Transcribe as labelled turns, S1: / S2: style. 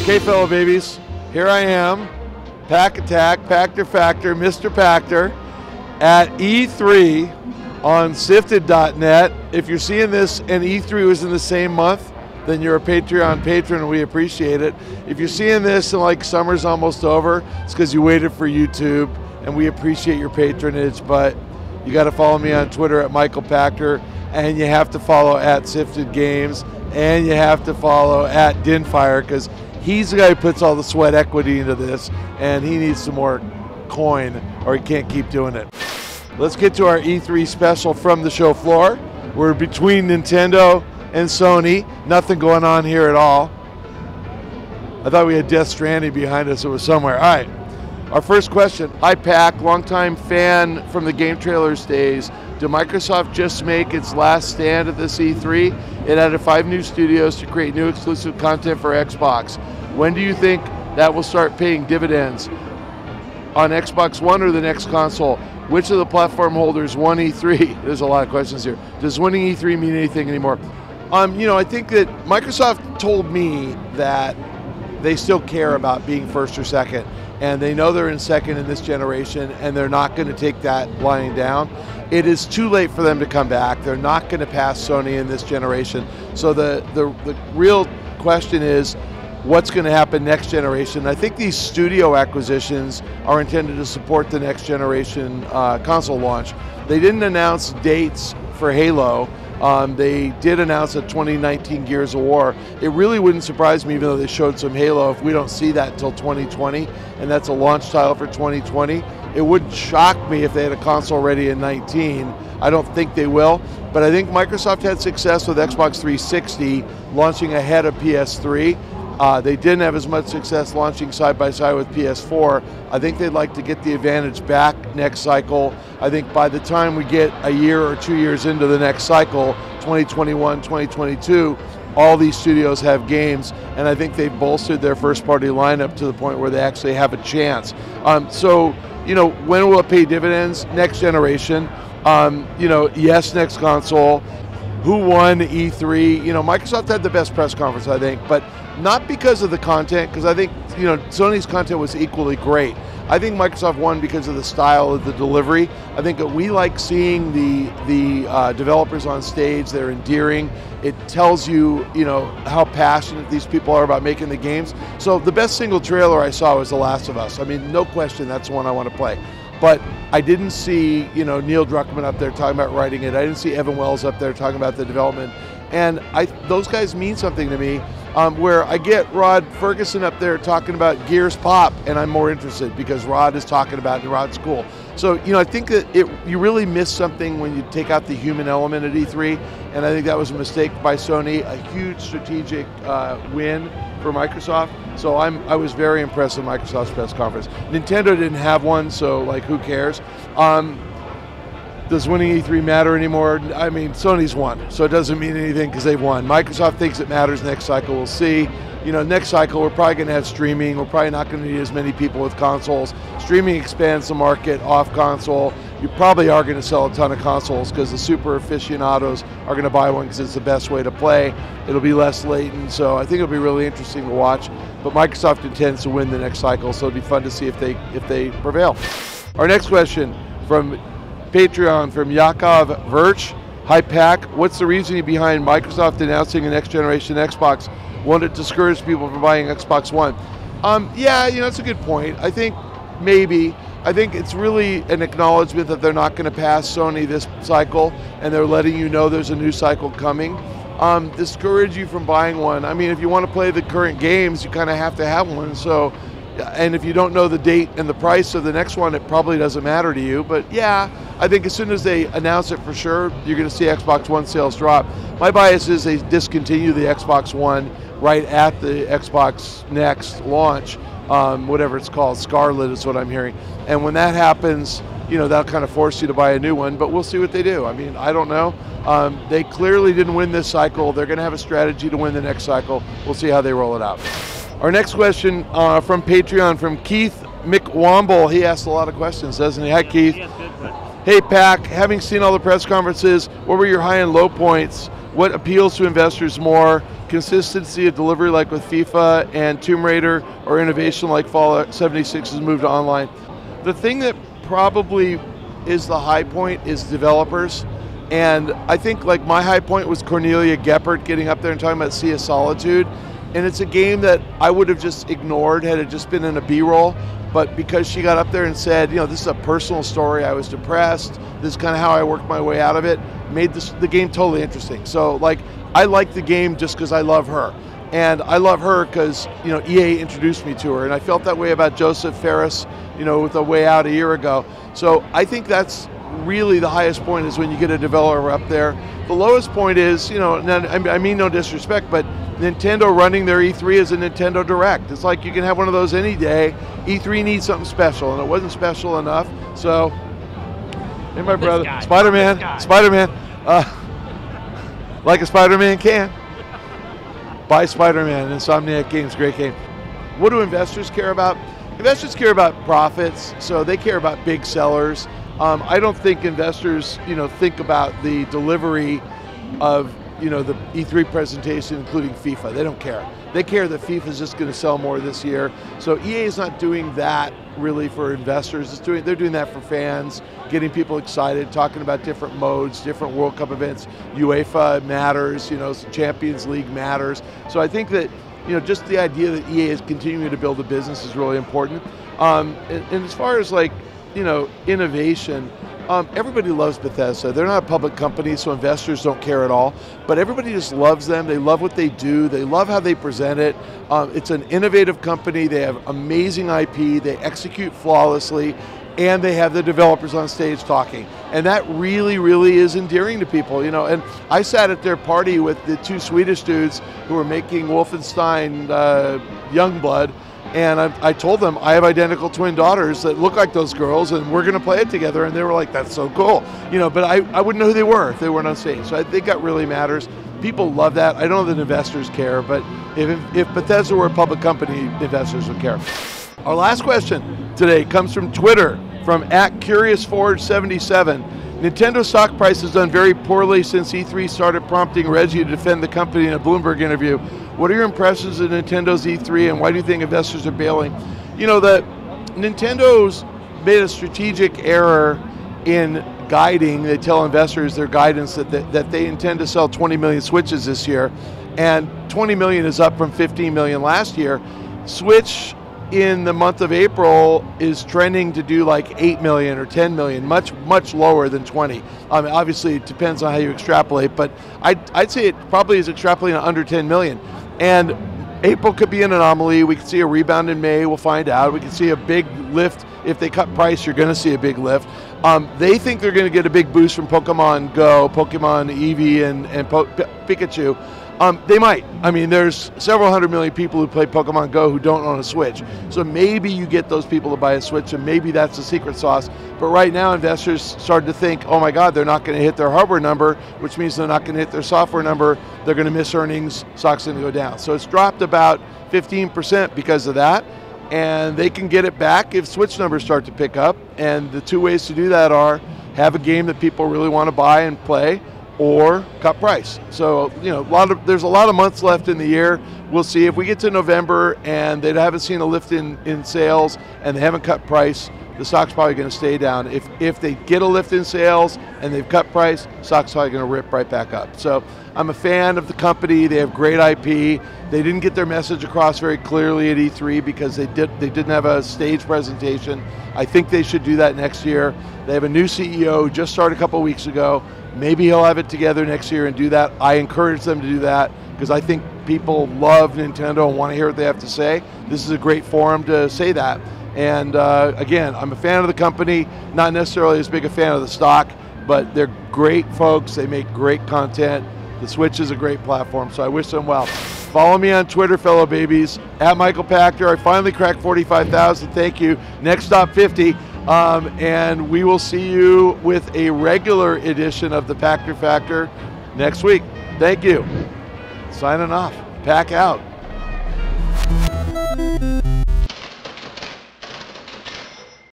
S1: Okay, fellow babies, here I am, Pack Attack, Pachter Factor, Mr. Pachter, at E3 on SIFTD.net. If you're seeing this and E3 was in the same month, then you're a Patreon patron and we appreciate it. If you're seeing this and like summer's almost over, it's because you waited for YouTube and we appreciate your patronage, but you got to follow me on Twitter at Michael Pachter, and you have to follow at Sifted Games, and you have to follow at Dinfire, because he's the guy who puts all the sweat equity into this, and he needs some more coin or he can't keep doing it. Let's get to our E3 special from the show floor. We're between Nintendo and Sony. Nothing going on here at all. I thought we had Death Stranding behind us. It was somewhere. All right. Our first question. Hi, Pac, longtime fan from the Game Trailers days. Did Microsoft just make its last stand at this E3? It added 5 new studios to create new exclusive content for Xbox. When do you think that will start paying dividends? On Xbox One or the next console? Which of the platform holders won E3? There's a lot of questions here. Does winning E3 mean anything anymore? I think that Microsoft told me that they still care about being first or second, and they know they're in second in this generation, and they're not going to take that lying down. It is too late for them to come back. They're not going to pass Sony in this generation. So the real question is, what's going to happen next generation? I think these studio acquisitions are intended to support the next generation console launch. They didn't announce dates for Halo. They did announce a 2019 Gears of War. It really wouldn't surprise me, even though they showed some Halo, if we don't see that until 2020, and that's a launch title for 2020. It wouldn't shock me if they had a console ready in 19. I don't think they will, but I think Microsoft had success with Xbox 360 launching ahead of PS3. They didn't have as much success launching side by side with PS4. I think they'd like to get the advantage back next cycle. I think by the time we get a year or 2 years into the next cycle, 2021, 2022, all these studios have games, and I think they've bolstered their first-party lineup to the point where they actually have a chance. When will it pay dividends? Next generation. Yes, next console. Who won E3? Microsoft had the best press conference, I think, but not because of the content, because I think, Sony's content was equally great. I think Microsoft won because of the style of the delivery. I think that we like seeing the developers on stage. They're endearing. It tells you, how passionate these people are about making the games. So the best single trailer I saw was The Last of Us. I mean, no question, that's one I want to play. But I didn't see, Neil Druckmann up there talking about writing it. I didn't see Evan Wells up there talking about the development. And those guys mean something to me, where I get Rod Ferguson up there talking about Gears Pop, and I'm more interested because Rod is talking about it, and Rod's cool. So, I think that you really miss something when you take out the human element at E3, and I think that was a mistake by Sony, a huge strategic win for Microsoft. So I was very impressed with Microsoft's press conference. Nintendo didn't have one, so who cares? Does winning E3 matter anymore? I mean, Sony's won, so it doesn't mean anything because they've won. Microsoft thinks it matters next cycle. We'll see. Next cycle, we're probably going to have streaming. We're probably not going to need as many people with consoles. Streaming expands the market off console. You probably are going to sell a ton of consoles because the super aficionados are going to buy one because it's the best way to play. It'll be less latent, so I think it'll be really interesting to watch. But Microsoft intends to win the next cycle, so it'll be fun to see if they prevail. Our next question from Patreon from Yakov Verch. Hi, Pac. What's the reasoning behind Microsoft announcing a next generation Xbox? Won't it discourage people from buying Xbox One? That's a good point. I think maybe. I think it's really an acknowledgement that they're not going to pass Sony this cycle, and they're letting you know there's a new cycle coming. Discourage you from buying one. I mean, if you want to play the current games, you kind of have to have one. So, and if you don't know the date and the price of the next one, it probably doesn't matter to you. But yeah, I think as soon as they announce it for sure, you're going to see Xbox One sales drop. My bias is they discontinue the Xbox One right at the Xbox Next launch, whatever it's called, Scarlet is what I'm hearing. And when that happens, that'll kind of force you to buy a new one, but we'll see what they do. I mean, I don't know. They clearly didn't win this cycle. They're going to have a strategy to win the next cycle. We'll see how they roll it out. Our next question from Patreon, from Keith McWomble. He asked a lot of questions, doesn't he? Hi, Keith.
S2: Yes, good.
S1: Hey, Pac, having seen all the press conferences, what were your high and low points what appeals to investors more, consistency of delivery like with FIFA and Tomb Raider, or innovation like Fallout 76 has moved to online? The thing that probably is the high point is developers. And I think like my high point was Cornelia Geppert getting up there and talking about Sea of Solitude. And it's a game that I would have just ignored had it just been in a B-roll. But because she got up there and said, this is a personal story, I was depressed, this is kind of how I worked my way out of it, made the game totally interesting. So like, I like the game just because I love her. And I love her because, EA introduced me to her. And I felt that way about Joseph Ferris, with A Way Out a year ago. So I think that's really the highest point, is when you get a developer up there. The lowest point is, I mean no disrespect, but Nintendo running their E3 is a Nintendo Direct. It's like you can have one of those any day. E3 needs something special, and it wasn't special enough. So, hey, my brother, Spider-Man, like a Spider-Man can. Buy Spider-Man, Insomniac Games, great game. What do investors care about? Investors care about profits, so they care about big sellers. I don't think investors, think about the delivery of, the E3 presentation, including FIFA. They don't care. They care that FIFA is just going to sell more this year. So EA is not doing that really for investors. They're doing that for fans, getting people excited, talking about different modes, different World Cup events. UEFA matters, Champions League matters. So I think that, just the idea that EA is continuing to build a business is really important. And as far as like, innovation, everybody loves Bethesda. They're not a public company, so investors don't care at all. But everybody just loves them. They love what they do. They love how they present it. It's an innovative company. They have amazing IP. They execute flawlessly. And they have the developers on stage talking. And that really, really is endearing to people, And I sat at their party with the two Swedish dudes who were making Wolfenstein Youngblood. And I told them I have identical twin daughters that look like those girls, and we're going to play it together. And they were like, "That's so cool," But I wouldn't know who they were if they weren't on stage. So I think that really matters. People love that. I don't know that investors care, but if Bethesda were a public company, investors would care. Our last question today comes from Twitter, from @CuriousForge77. Nintendo stock price has done very poorly since E3 started prompting Reggie to defend the company in a Bloomberg interview. What are your impressions of Nintendo's E3, and why do you think investors are bailing? That Nintendo's made a strategic error in guiding. They tell investors their guidance that they intend to sell 20 million Switches this year, and 20 million is up from 15 million last year. Switch in the month of April is trending to do like 8 million or 10 million, much, much lower than 20. Obviously, it depends on how you extrapolate, but I'd say it probably is extrapolating under 10 million. And April could be an anomaly. We could see a rebound in May. We'll find out. We could see a big lift. If they cut price, you're going to see a big lift. They think they're going to get a big boost from Pokemon Go, Pokemon Eevee, and Pikachu. They might. I mean, there's several hundred million people who play Pokemon Go who don't own a Switch. So maybe you get those people to buy a Switch, and maybe that's the secret sauce. But right now, investors started to think, oh my God, they're not going to hit their hardware number, which means they're not going to hit their software number. They're going to miss earnings. Stock's going to go down. So it's dropped about 15% because of that. And they can get it back if Switch numbers start to pick up. And the two ways to do that are have a game that people really want to buy and play, or cut price. So, there's a lot of months left in the year. We'll see. If we get to November and they haven't seen a lift in sales and they haven't cut price, the stock's probably going to stay down. If they get a lift in sales and they've cut price, stock's probably going to rip right back up. So I'm a fan of the company. They have great IP. They didn't get their message across very clearly at E3 because they didn't have a stage presentation. I think they should do that next year. They have a new CEO who just started a couple weeks ago. Maybe he'll have it together next year and do that. I encourage them to do that because I think people love Nintendo and want to hear what they have to say. This is a great forum to say that. And again, I'm a fan of the company, not necessarily as big a fan of the stock, but they're great folks. They make great content. The Switch is a great platform, so I wish them well. Follow me on Twitter, fellow babies, @Michael Pachter. I finally cracked 45,000. Thank you. Next stop 50. And we will see you with a regular edition of the Pachter Factor next week. Thank you. Signing off. Pack out.